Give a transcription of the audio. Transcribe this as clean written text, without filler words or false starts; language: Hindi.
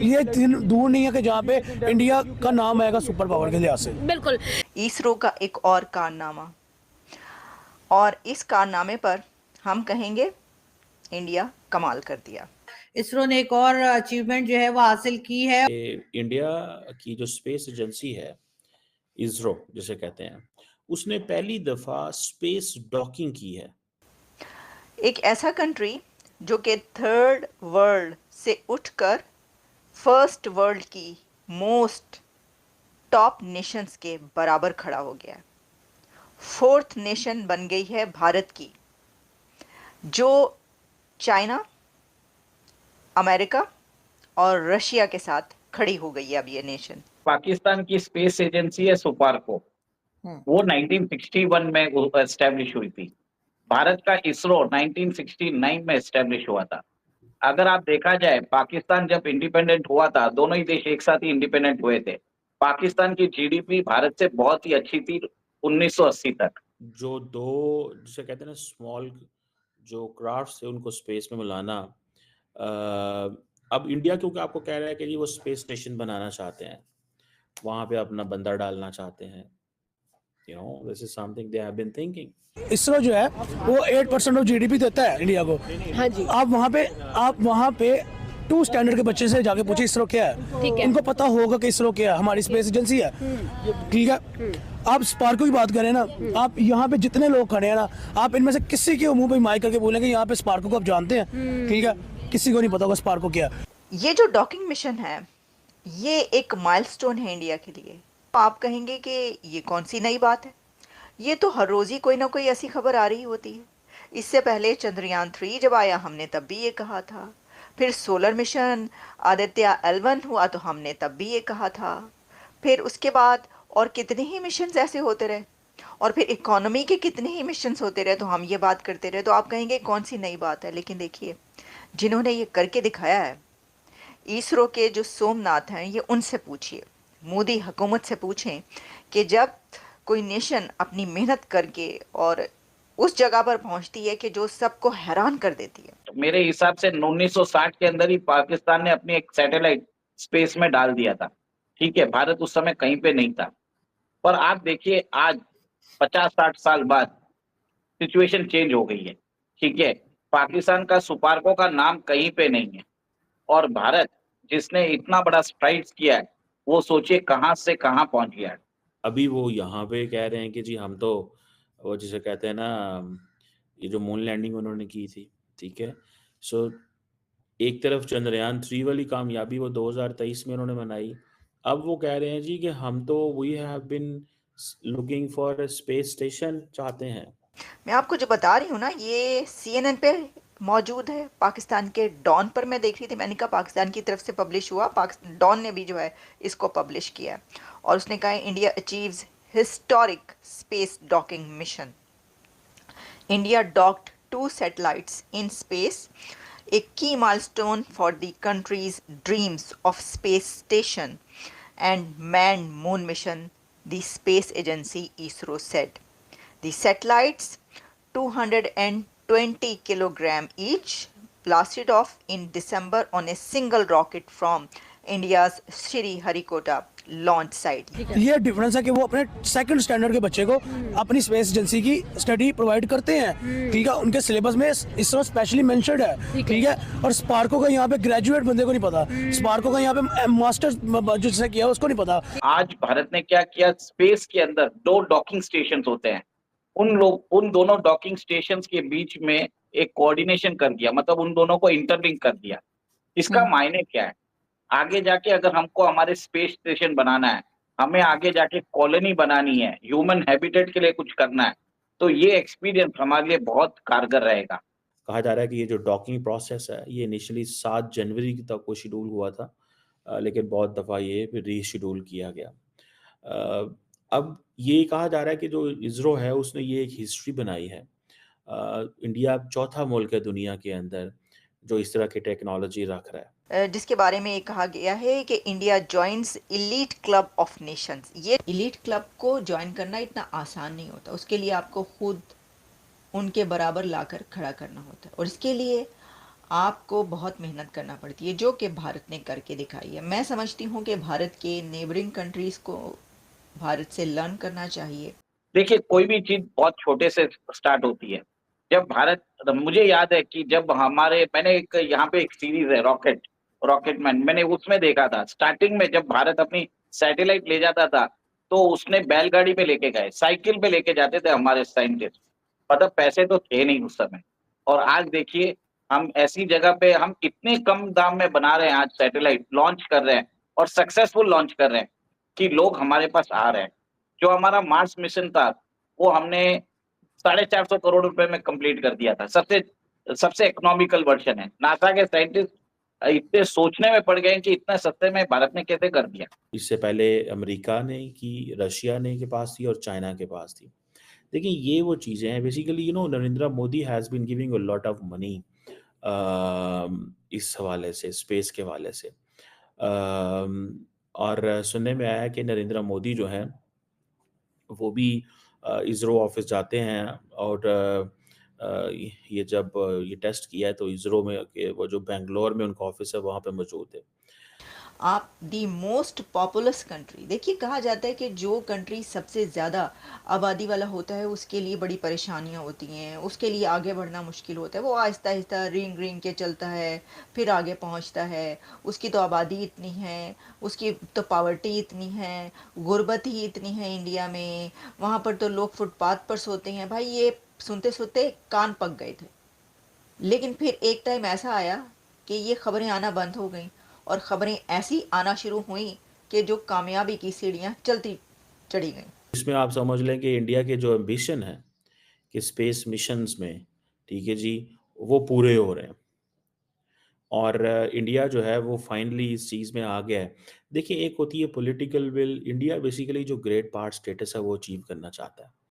ये दूर नहीं है कि जहाँ पे इंडिया का नाम आएगा सुपर पावर के लिहाज से। बिल्कुल। इसरो का एक और कारनामा, और इस कारनामे पर हम कहेंगे इंडिया कमाल कर दिया। इसरो ने एक और अचीवमेंट जो है वो हासिल की है। इंडिया की जो स्पेस एजेंसी है, इसरो जिसे कहते हैं, उसने पहली दफा स्पेस डॉकिंग की है। एक ऐसा कंट्री जो कि थर्ड वर्ल्ड से उठकर फर्स्ट वर्ल्ड की मोस्ट टॉप नेशंस के बराबर खड़ा हो गया। फोर्थ नेशन बन गई है भारत की, जो चाइना, अमेरिका और रशिया के साथ खड़ी हो गई है अब ये नेशन। पाकिस्तान की स्पेस एजेंसी है सुपार्को, वो 1961 में एस्टेब्लिश हुई थी। भारत का इसरो 1969 में एस्टेब्लिश हुआ था। अगर आप देखा जाए, पाकिस्तान जब इंडिपेंडेंट हुआ था, दोनों ही देश एक साथ ही इंडिपेंडेंट हुए थे। पाकिस्तान की जीडीपी भारत से बहुत ही अच्छी थी 1980 तक। जो दो जिसे कहते हैं ना स्मॉल जो क्राफ्ट है उनको स्पेस में मिलाना, अब इंडिया क्योंकि आपको कह रहा है कि जी वो स्पेस स्टेशन बनाना चाहते हैं, वहां पे अपना बंदा डालना चाहते हैं, this is something they have been thinking. ISRO जो है वो 8% ऑफ जीडीपी देता है इंडिया को। हाँ जी। आप वहाँ पे 2 स्टैंडर्ड के बच्चे से जाके पूछे इसरो क्या है, ठीक है। उनको पता होगा कि इसरो क्या है, हमारी स्पेस एजेंसी है। ठीक है। आप स्पार्को की बात करें ना, आप यहाँ पे जितने लोग खड़े हैं ना, आप इनमें से किसी के मुंह पे माइक करके बोलेंगे यहाँ पे स्पार्को को आप जानते हैं, ठीक है, किसी को नहीं पता होगा स्पार्को क्या है। ये जो डॉकिंग मिशन है, ये एक माइलस्टोन है इंडिया के लिए। आप कहेंगे कि ये कौन सी नई बात है, ये तो हर रोज़ ही कोई ना कोई ऐसी खबर आ रही होती है। इससे पहले चंद्रयान 3 जब आया, हमने तब भी ये कहा था। फिर सोलर मिशन आदित्य L1 हुआ तो हमने तब भी ये कहा था। फिर उसके बाद और कितने ही मिशंस ऐसे होते रहे, और फिर इकोनॉमी के कितने ही मिशंस होते रहे, तो हम ये बात करते रहे। तो आप कहेंगे कौन सी नई बात है, लेकिन देखिए जिन्होंने ये करके दिखाया है, इसरो के जो सोमनाथ हैं, ये उनसे पूछिए, मोदी हुकूमत से पूछें कि जब कोई नेशन अपनी मेहनत करके और उस जगह पर पहुंचती है कि जो सबको हैरान कर देती है। तो मेरे हिसाब से 1960 के अंदर ही पाकिस्तान ने अपनी एक सैटेलाइट स्पेस में डाल दिया था। ठीक है, भारत उस समय कहीं पे नहीं था। पर आप देखिए, आज 50-60 साल बाद सिचुएशन चेंज हो गई है। ठीक है, पाकिस्तान का सुपार्को का नाम कहीं पे नहीं है, और भारत जिसने इतना बड़ा स्ट्राइड्स किया है, वो सोचिए कहां से कहां पहुंच गया है। अभी वो यहाँ पे कह रहे हैं कि जी हम तो वो जिसे कहते हैं ना, ये जो मून लैंडिंग उन्होंने की थी, ठीक है, सो एक तरफ चंद्रयान 3 वाली कामयाबी वो 2023 में उन्होंने मनाई, अब वो कह रहे हैं जी कि हम तो we have been looking for space station चाहते हैं। मैं आपको जो बता रही हूँ ना, ये CNN पे मौजूद है, पाकिस्तान के डॉन पर मैं देख रही थी। मैंने कहा पाकिस्तान की तरफ से पब्लिश हुआ, डॉन ने भी जो है इसको पब्लिश किया है, और उसने कहा India achieves historic space docking mission. India docked 2 satellites in space, a key milestone for the country's dreams of space station and manned moon mission, the space agency ISRO said. The satellites, 220 kilogram each, blasted off in December on a single rocket from India's Sriharikota launch site. ये डिफरेंस है कि वो अपने 2nd स्टैंडर्ड के बच्चे को अपनी स्पेस एजेंसी की स्टडी प्रोवाइड करते हैं। ठीक है, उनके सिलेबस में इसरो स्पेशली मेंशन्ड है। ठीक है, और स्पार्को का यहाँ पे ग्रेजुएट बंदे को नहीं पता, स्पार्को का यहाँ पे मास्टर्स जिसने किया उसको नहीं पता। आज भारत ने क्या किया, स्पेस के अंदर 2 डॉकिंग स्टेशन होते हैं, उन दोनों डॉकिंग स्टेशंस के बीच में एक कोऑर्डिनेशन कर दिया, मतलब उन दोनों को इंटरलिंक कर दिया। इसका मायने क्या है, आगे जाके अगर हमको हमारे स्पेस स्टेशन बनाना है, हमें आगे जाके कॉलोनी बनानी है, ह्यूमन हैबिटेट के लिए कुछ करना है, तो ये एक्सपीरियंस हमारे लिए बहुत कारगर रहेगा। कहा जा रहा है कि ये जो डॉकिंग प्रोसेस है, ये इनिशियली 7 जनवरी तक को शेड्यूल हुआ था, लेकिन बहुत दफ़ा ये रीशेड्यूल किया गया। अब ये कहा जा रहा है कि जो इसरो है उसने ये एक हिस्ट्री बनाई है। इंडिया चौथा मुल्क है दुनिया के अंदर जो इस तरह की टेक्नोलॉजी रख रहा है, जिसके बारे में ये कहा गया है कि India joins elite club of Nations. ये इलीट क्लब को ज्वाइन करना इतना आसान नहीं होता, उसके लिए आपको खुद उनके बराबर लाकर खड़ा करना होता है, और इसके लिए आपको बहुत मेहनत करना पड़ती है जो कि भारत ने करके दिखाई है। मैं समझती हूँ कि भारत के नेबरिंग कंट्रीज़ को भारत से लर्न करना चाहिए। देखिए, कोई भी चीज़ बहुत छोटे से स्टार्ट होती है। जब भारत मुझे याद है कि जब हमारे मैंने एक यहाँ पे एक सीरीज़ है रॉकेटमैन, मैंने उसमें देखा था स्टार्टिंग में जब भारत अपनी सैटेलाइट ले जाता था, तो उसने बैलगाड़ी पे लेके गए, साइकिल पे लेके जाते थे हमारे साइंटिस्ट। मतलब पैसे तो थे नहीं उस समय। और आज देखिए, हम ऐसी जगह पे हम इतने कम दाम में बना रहे हैं, आज सैटेलाइट लॉन्च कर रहे हैं और सक्सेसफुल लॉन्च कर रहे हैं कि लोग हमारे पास आ रहे हैं। जो हमारा मार्स मिशन था, वो हमने 450 करोड़ रुपए में कंप्लीट कर दिया था। सबसे सबसे इकोनॉमिकल वर्ज़न है। नासा के साइंटिस्ट इतने सोचने में पड़ गए हैं कि इतना सस्ते में भारत ने कैसे कर दिया। इससे पहले अमेरिका ने की, रशिया ने के पास थी और चाइना के पास थी। देखिए ये वो चीज़ें हैं basically Narendra Modi has been giving a lot of money इस हवाले से, स्पेस के हवाले से। और सुनने में आया है कि नरेंद्र मोदी जो हैं वो भी इसरो ऑफिस जाते हैं और ये जब ये टेस्ट किया है तो इसरो में के वो जो बैंगलोर में उनका ऑफिस है वहाँ पे मौजूद है। आप दी मोस्ट पॉपुलस कंट्री, देखिए कहा जाता है कि जो कंट्री सबसे ज़्यादा आबादी वाला होता है उसके लिए बड़ी परेशानियां होती हैं, उसके लिए आगे बढ़ना मुश्किल होता है। वो आहिस्ता आहिस्ता रिंग रिंग के चलता है, फिर आगे पहुंचता है। उसकी तो आबादी इतनी है, उसकी तो पावर्टी इतनी है, गुर्बत ही इतनी है इंडिया में। वहाँ पर तो लोग फुटपाथ पर सोते हैं। भाई ये सुनते सुनते कान पक गए थे। लेकिन फिर एक टाइम ऐसा आया कि ये खबरें आना बंद हो गईं और खबरें ऐसी आना शुरू हुई कि जो कामयाबी की सीढ़ियां चलती चढ़ी गईं। इसमें आप समझ लें कि इंडिया के जो एम्बिशन है कि स्पेस मिशंस में, ठीक है जी, वो पूरे हो रहे हैं और इंडिया जो है वो फाइनली इस चीज़ में आ गया है। देखिए एक होती है पॉलिटिकल विल, इंडिया बेसिकली जो ग्रेट पार्ट स्टेटस है वो अचीव करना चाहता है।